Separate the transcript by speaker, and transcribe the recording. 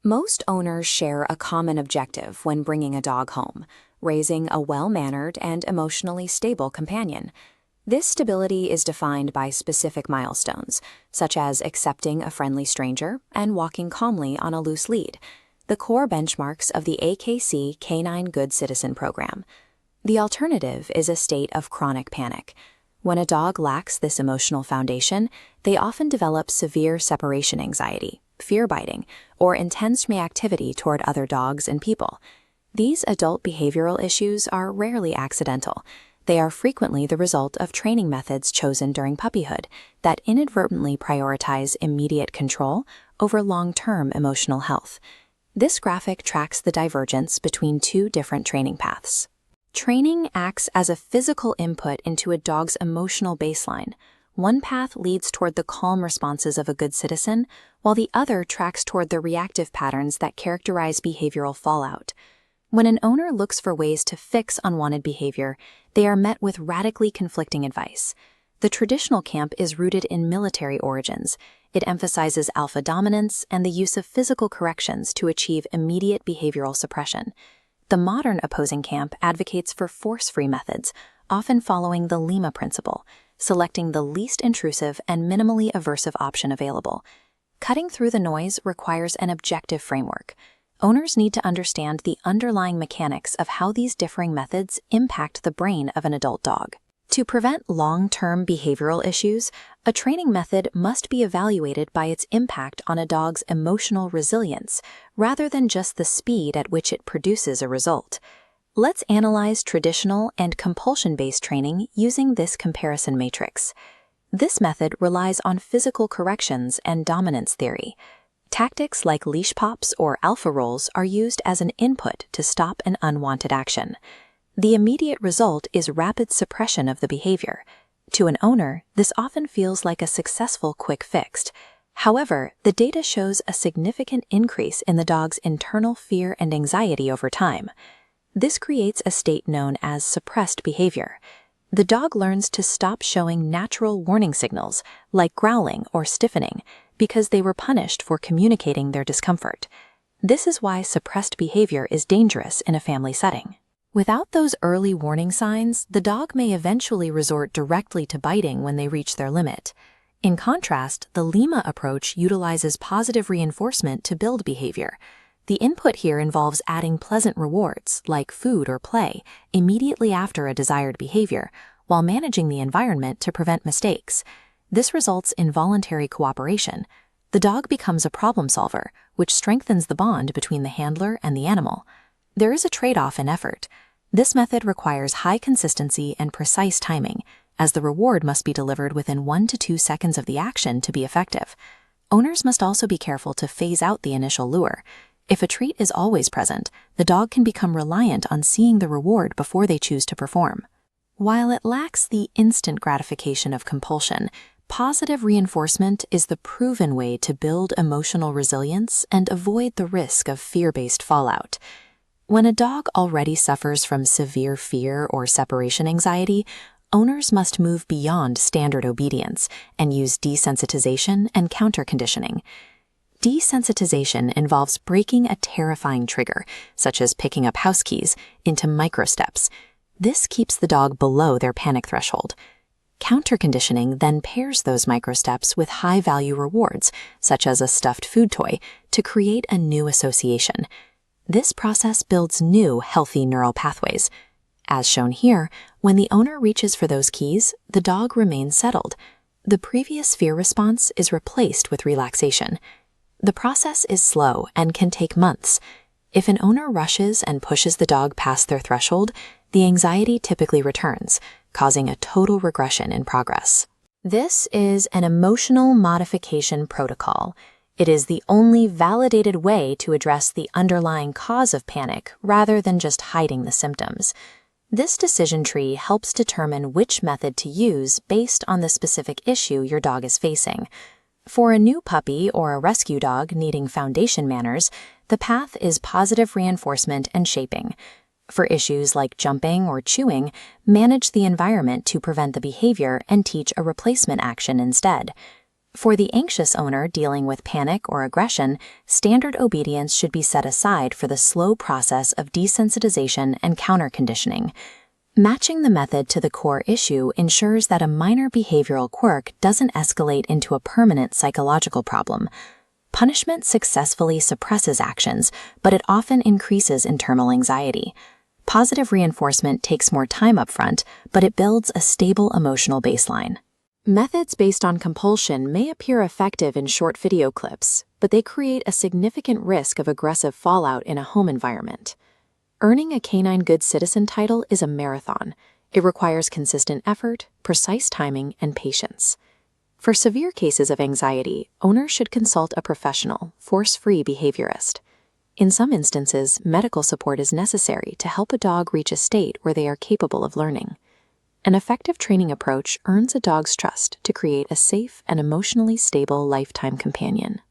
Speaker 1: Most owners share a common objective when bringing a dog home: raising a well-mannered and emotionally stable companion. This stability is defined by specific milestones, such as accepting a friendly stranger and walking calmly on a loose lead, the core benchmarks of the AKC Canine Good Citizen program. The alternative is a state of chronic panic. When a dog lacks this emotional foundation, they often develop severe separation anxiety, fear biting, or intense reactivity toward other dogs and people. These adult behavioral issues are rarely accidental. They are frequently the result of training methods chosen during puppyhood that inadvertently prioritize immediate control over long-term emotional health. This graphic tracks the divergence between two different training paths. Training acts as a physical input into a dog's emotional baseline. One path leads toward the calm responses of a good citizen, while the other tracks toward the reactive patterns that characterize behavioral fallout. When an owner looks for ways to fix unwanted behavior, they are met with radically conflicting advice. The traditional camp is rooted in military origins. It emphasizes alpha dominance and the use of physical corrections to achieve immediate behavioral suppression. The modern opposing camp advocates for force-free methods, often following the Lima principle, selecting the least intrusive and minimally aversive option available. Cutting through the noise requires an objective framework. Owners need to understand the underlying mechanics of how these differing methods impact the brain of an adult dog. To prevent long-term behavioral issues, a training method must be evaluated by its impact on a dog's emotional resilience, rather than just the speed at which it produces a result. Let's analyze traditional and compulsion-based training using this comparison matrix. This method relies on physical corrections and dominance theory. Tactics like leash pops or alpha rolls are used as an input to stop an unwanted action. The immediate result is rapid suppression of the behavior. To an owner, this often feels like a successful quick fix. However, the data shows a significant increase in the dog's internal fear and anxiety over time. This creates a state known as suppressed behavior. The dog learns to stop showing natural warning signals, like growling or stiffening, because they were punished for communicating their discomfort. This is why suppressed behavior is dangerous in a family setting. Without those early warning signs, the dog may eventually resort directly to biting when they reach their limit. In contrast, the Lima approach utilizes positive reinforcement to build behavior. The input here involves adding pleasant rewards, like food or play, immediately after a desired behavior, while managing the environment to prevent mistakes. This results in voluntary cooperation. The dog becomes a problem solver, which strengthens the bond between the handler and the animal. There is a trade-off in effort. This method requires high consistency and precise timing, as the reward must be delivered within 1 to 2 seconds of the action to be effective. Owners must also be careful to phase out the initial lure. If a treat is always present, the dog can become reliant on seeing the reward before they choose to perform. While it lacks the instant gratification of compulsion, positive reinforcement is the proven way to build emotional resilience and avoid the risk of fear-based fallout. When a dog already suffers from severe fear or separation anxiety, owners must move beyond standard obedience and use desensitization and counter-conditioning. Desensitization involves breaking a terrifying trigger, such as picking up house keys, into micro-steps. This keeps the dog below their panic threshold. Counter-conditioning then pairs those micro-steps with high-value rewards, such as a stuffed food toy, to create a new association. This process builds new, healthy neural pathways. As shown here, when the owner reaches for those keys, the dog remains settled. The previous fear response is replaced with relaxation. The process is slow and can take months. If an owner rushes and pushes the dog past their threshold, the anxiety typically returns, causing a total regression in progress. This is an emotional modification protocol. It is the only validated way to address the underlying cause of panic rather than just hiding the symptoms. This decision tree helps determine which method to use based on the specific issue your dog is facing. For a new puppy or a rescue dog needing foundation manners, the path is positive reinforcement and shaping. For issues like jumping or chewing, manage the environment to prevent the behavior and teach a replacement action instead. For the anxious owner dealing with panic or aggression, standard obedience should be set aside for the slow process of desensitization and counter-conditioning. Matching the method to the core issue ensures that a minor behavioral quirk doesn't escalate into a permanent psychological problem. Punishment successfully suppresses actions, but it often increases internal anxiety. Positive reinforcement takes more time upfront, but it builds a stable emotional baseline. Methods based on compulsion may appear effective in short video clips, but they create a significant risk of aggressive fallout in a home environment. Earning a Canine Good Citizen title is a marathon. It requires consistent effort, precise timing, and patience. For severe cases of anxiety, owners should consult a professional, force-free behaviorist. In some instances, medical support is necessary to help a dog reach a state where they are capable of learning. An effective training approach earns a dog's trust to create a safe and emotionally stable lifetime companion.